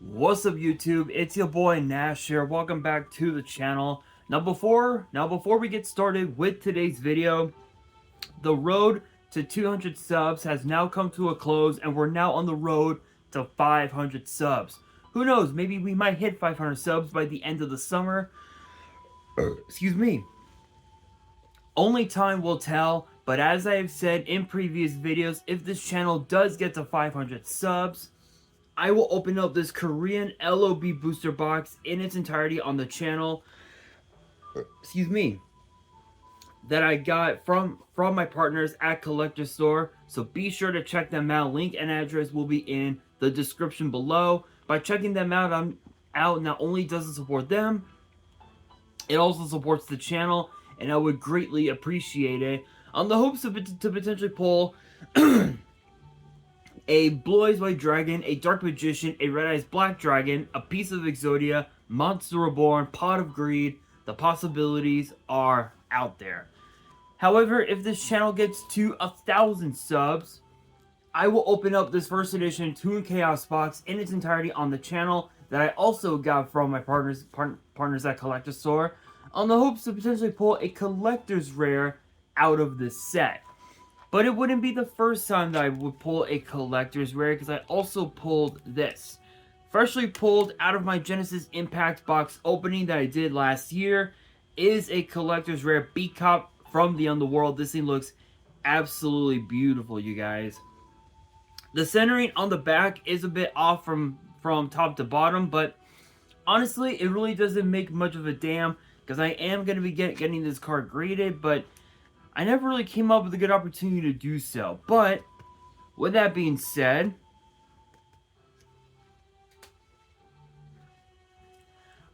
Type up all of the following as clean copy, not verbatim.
What's up, YouTube? It's your boy Nash here. Welcome back to the channel. Now before we get started with today's video, the road to 200 subs has now come to a close, and we're now on the road to 500 subs. Who knows? Maybe we might hit 500 subs by the end of the summer. Excuse me. Only time will tell, but as I have said in previous videos, if this channel does get to 500 subs, I will open up this Korean LOB booster box in its entirety on the channel. Excuse me. That I got from my partners at Collector Store. So be sure to check them out. Link and address will be in the description below. By checking them out, not only does it support them, it also supports the channel, and I would greatly appreciate it. On the hopes of to potentially pull a Blue Eyes White Dragon, a Dark Magician, a Red Eyes Black Dragon, a piece of Exodia, Monster Reborn, Pot of Greed. The possibilities are out there. However, if this channel gets to 1,000 subs, I will open up this first edition Toon Chaos box in its entirety on the channel that I also got from my partners at Collector Store, on the hopes to potentially pull a collector's rare out of this set. But it wouldn't be the first time that I would pull a collector's rare, because I also pulled this. Freshly pulled out of my Genesis Impact box opening that I did last year is a collector's rare B-Cop from the Underworld. This thing looks absolutely beautiful, you guys. The centering on the back is a bit off from top to bottom, but honestly, it really doesn't make much of a damn, because I am going to be getting this card graded, but I never really came up with a good opportunity to do so. But with that being said,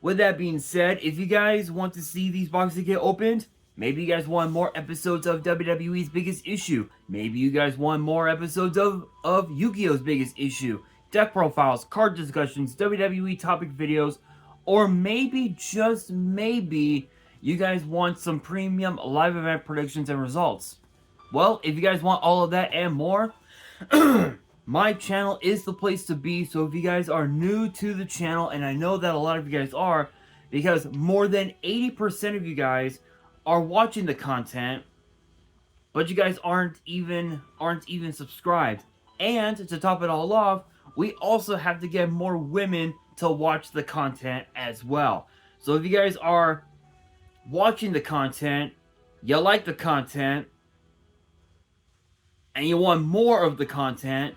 if you guys want to see these boxes get opened, maybe you guys want more episodes of WWE's Biggest Issue, maybe you guys want more episodes of Yu-Gi-Oh's Biggest Issue, deck profiles, card discussions, WWE topic videos, or maybe, just maybe, you guys want some premium live event predictions and results. Well, if you guys want all of that and more, my channel is the place to be. So if you guys are new to the channel, and I know that a lot of you guys are, because more than 80% of you guys are watching the content, but you guys aren't even subscribed. And to top it all off, we also have to get more women to watch the content as well. So if you guys are watching the content, you like the content, and you want more of the content,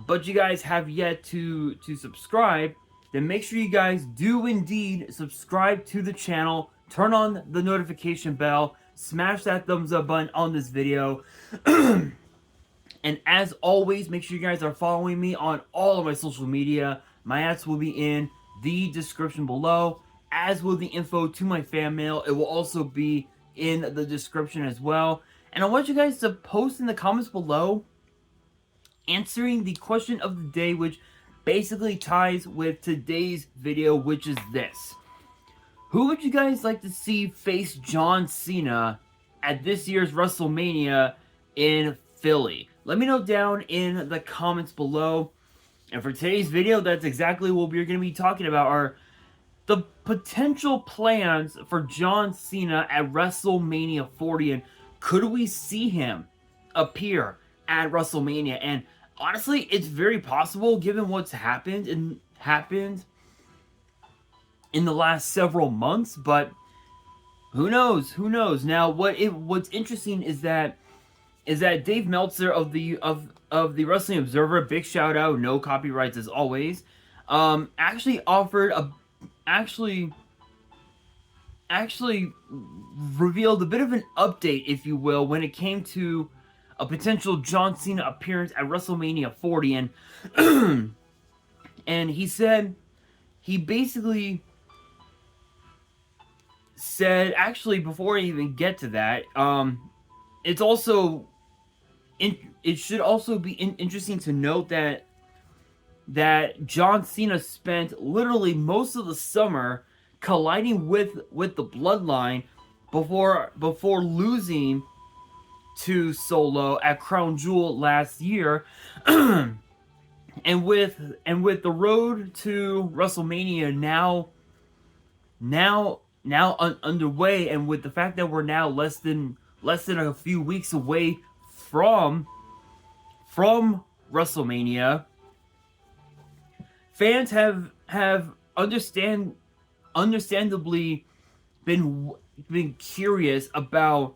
but you guys have yet to subscribe, then make sure you guys do indeed subscribe to the channel, turn on the notification bell, smash that thumbs up button on this video, and as always, make sure you guys are following me on all of my social media. My ads will be in the description below, as will the info to my fan mail. It will also be in the description as well. And I want you guys to post in the comments below answering the question of the day, which basically ties with today's video, which is this. Who would you guys like to see face John Cena at this year's WrestleMania in Philly? Let me know down in the comments below. And for today's video, that's exactly what we're going to be talking about, are the potential plans for John Cena at WrestleMania 40, and could we see him appear at WrestleMania? And honestly, it's very possible given what's happened in the last several months, but who knows? Who knows? Now, what's interesting is that Dave Meltzer of the Wrestling Observer, big shout out, no copyrights as always, actually revealed a bit of an update, if you will, when it came to a potential John Cena appearance at WrestleMania 40, and and he basically said, actually, before I even get to that, it should also be interesting to note that John Cena spent literally most of the summer colliding with the Bloodline before losing to Solo at Crown Jewel last year. And with the road to WrestleMania underway, and with the fact that we're now less than a few weeks away from WrestleMania, fans have understandably been curious about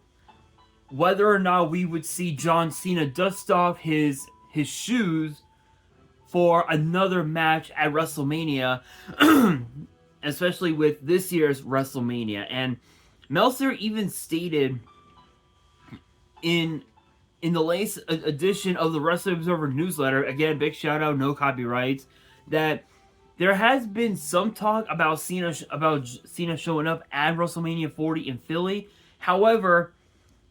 whether or not we would see John Cena dust off his shoes for another match at WrestleMania, especially with this year's WrestleMania. And Meltzer even stated in the latest edition of the Wrestling Observer newsletter, again, big shout out, no copyrights, that there has been some talk about Cena showing up at WrestleMania 40 in Philly. However,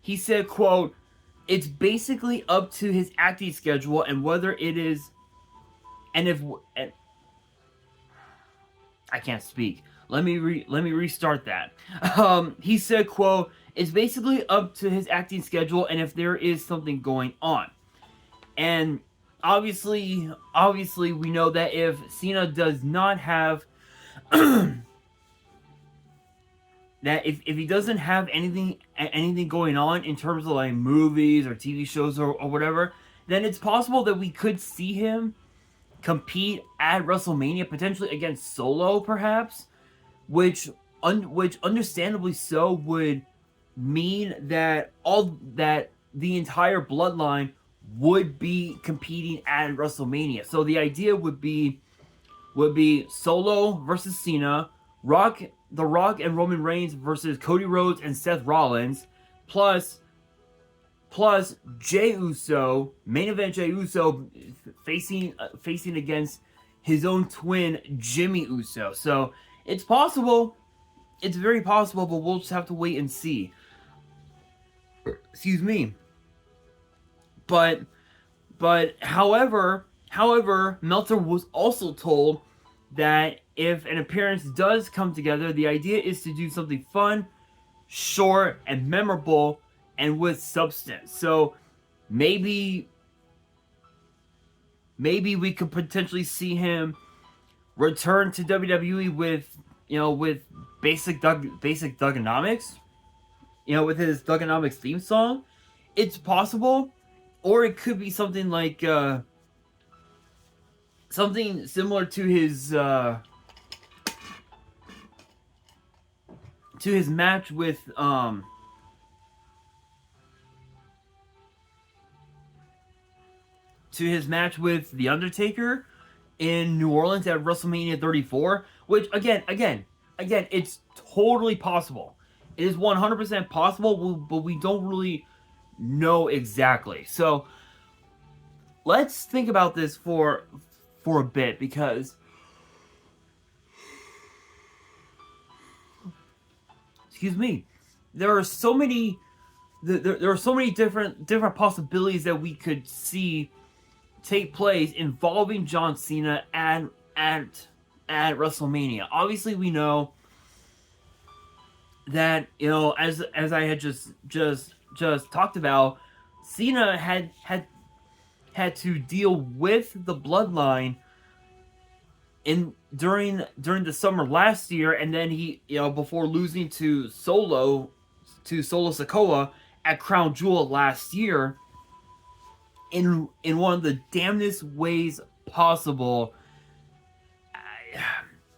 he said, quote, "It's basically up to his acting schedule and whether it is, and I can't speak. Let me restart that." He said, quote, "It's basically up to his acting schedule and if there is something going on." And obviously we know that if Cena does not have that if he doesn't have anything going on in terms of like movies or TV shows or whatever, then it's possible that we could see him compete at WrestleMania, potentially against Solo, perhaps, which understandably so would mean that the entire bloodline would be competing at WrestleMania. So the idea would be Solo versus Cena, The Rock and Roman Reigns versus Cody Rhodes and Seth Rollins, plus Jey Uso, main event Jey Uso facing against his own twin Jimmy Uso. So it's possible, it's very possible, but we'll just have to wait and see. Excuse me. But however, Meltzer was also told that if an appearance does come together, the idea is to do something fun, short, and memorable, and with substance. So maybe we could potentially see him return to WWE with basic Thuganomics, with his Thuganomics theme song. It's possible, or it could be something like something similar to his match with The Undertaker in New Orleans at WrestleMania 34, which again, it's totally possible. It is 100% possible, but we don't really know exactly. So let's think about this for a bit, because excuse me, there are so many different possibilities that we could see take place involving John Cena at WrestleMania. Obviously, we know that, as I had just talked about, Cena had to deal with the bloodline during the summer last year, and then he, before losing to Solo Sikoa at Crown Jewel last year, in one of the damnedest ways possible.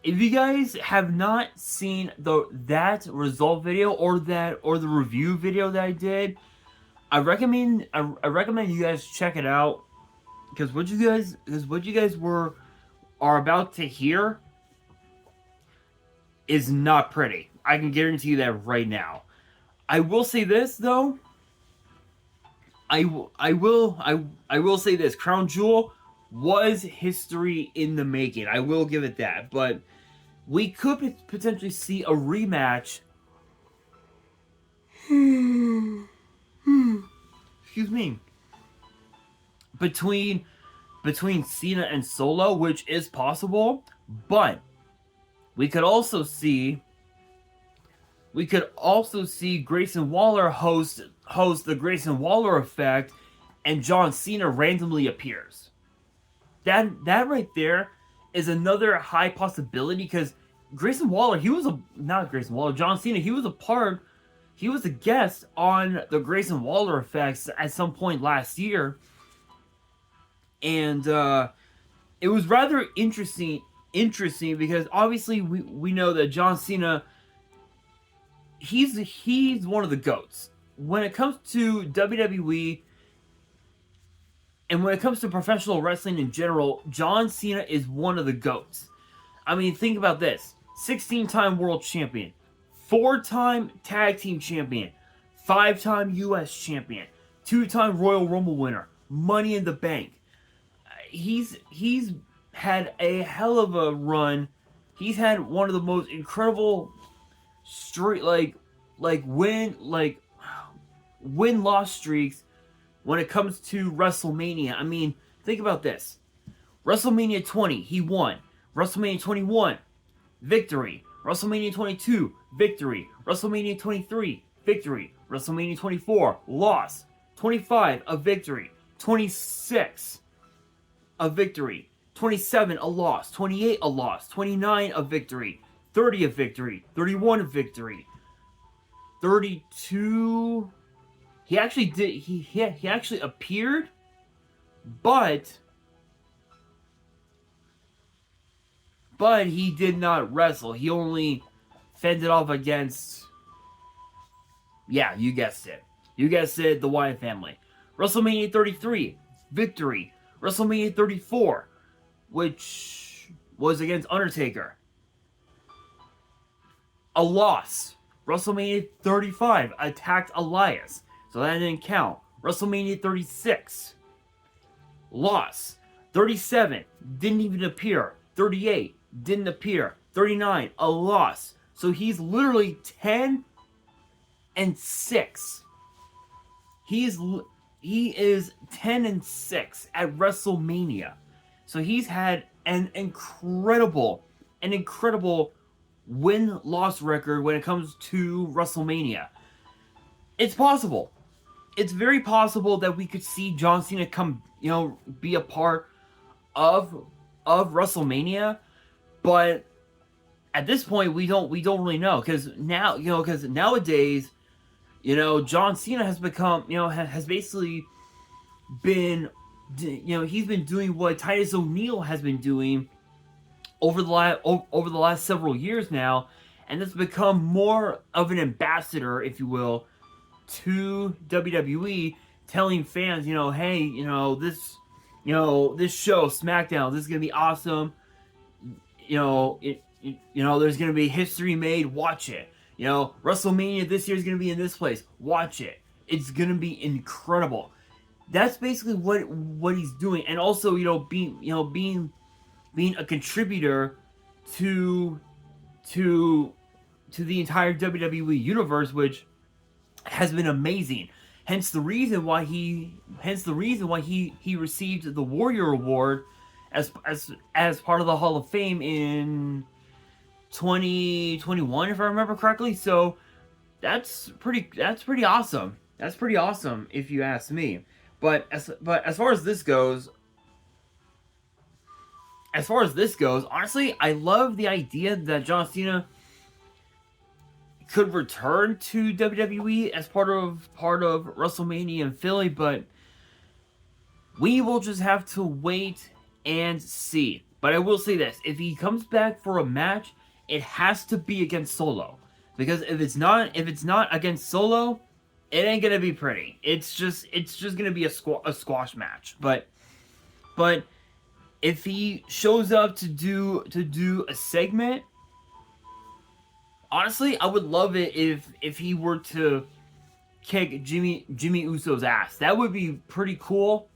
If you guys have not seen that result video or the review video that I did, I recommend you guys check it out, because what you guys are about to hear is not pretty. I can guarantee you that right now. I will say this though. I will say this. Crown Jewel was history in the making. I will give it that. But we could potentially see a rematch. Excuse me. Between Cena and Solo, which is possible, but we could also see Grayson Waller host the Grayson Waller effect, and John Cena randomly appears. that right there is another high possibility, because Grayson Waller, John Cena, he was a guest on the Grayson Waller effects at some point last year, and it was rather interesting because obviously we know that John Cena, he's one of the GOATs when it comes to WWE. And when it comes to professional wrestling in general, John Cena is one of the GOATs. I mean, think about this. 16-time world champion, 4-time tag team champion, 5-time US champion, 2-time Royal Rumble winner, Money in the Bank. He's had a hell of a run. He's had one of the most incredible win-loss streaks when it comes to WrestleMania. I mean, think about this. WrestleMania 20, he won. WrestleMania 21, victory. WrestleMania 22, victory. WrestleMania 23, victory. WrestleMania 24, loss. 25, a victory. 26, a victory. 27, a loss. 28, a loss. 29, a victory. 30, a victory. 31, a victory. 32... He actually appeared, but he did not wrestle. He only fended off against, yeah, you guessed it. The Wyatt family. WrestleMania 33, victory. WrestleMania 34, which was against Undertaker, a loss. WrestleMania 35, attacked Elias. So that didn't count. WrestleMania 36, loss. 37, didn't even appear. 38, didn't appear. 39, a loss. So he's literally 10-6. He is 10-6 at WrestleMania. So he's had an incredible win-loss record when it comes to WrestleMania. It's possible. It's very possible that we could see John Cena come, be a part of WrestleMania, but at this point we don't really know, because nowadays, John Cena has become, has basically been, he's been doing what Titus O'Neil has been doing over the last several years now, and it's become more of an ambassador, if you will, to WWE, telling fans, hey, this show, SmackDown, this is gonna be awesome. There's gonna be history made. Watch it. WrestleMania this year is gonna be in this place. Watch it. It's gonna be incredible. That's basically what he's doing, and also being a contributor to the entire WWE universe, which has been amazing. Hence the reason why he received the Warrior Award as part of the Hall of Fame in 2021, if I remember correctly. So that's pretty awesome. That's pretty awesome if you ask me. But as far as this goes, honestly, I love the idea that John Cena could return to WWE as part of WrestleMania in Philly, but we will just have to wait and see. But I will say this: if he comes back for a match, it has to be against Solo, because if it's not against Solo, it ain't gonna be pretty. It's just gonna be a squash match. But if he shows up to do a segment, honestly, I would love it if he were to kick Jimmy Uso's ass. That would be pretty cool.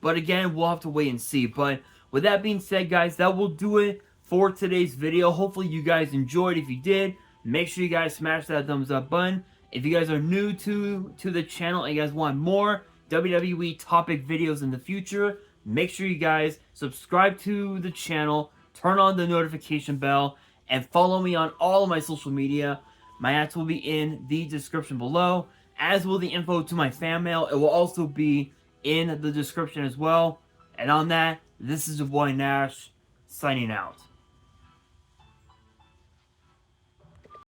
But again, we'll have to wait and see. But with that being said, guys, that will do it for today's video. Hopefully you guys enjoyed. If you did, make sure you guys smash that thumbs up button. If you guys are new to the channel and you guys want more WWE topic videos in the future, make sure you guys subscribe to the channel, turn on the notification bell, and follow me on all of my social media. My ads will be in the description below, as will the info to my fan mail. It will also be in the description as well. And on that, This is your boy Nash, signing out.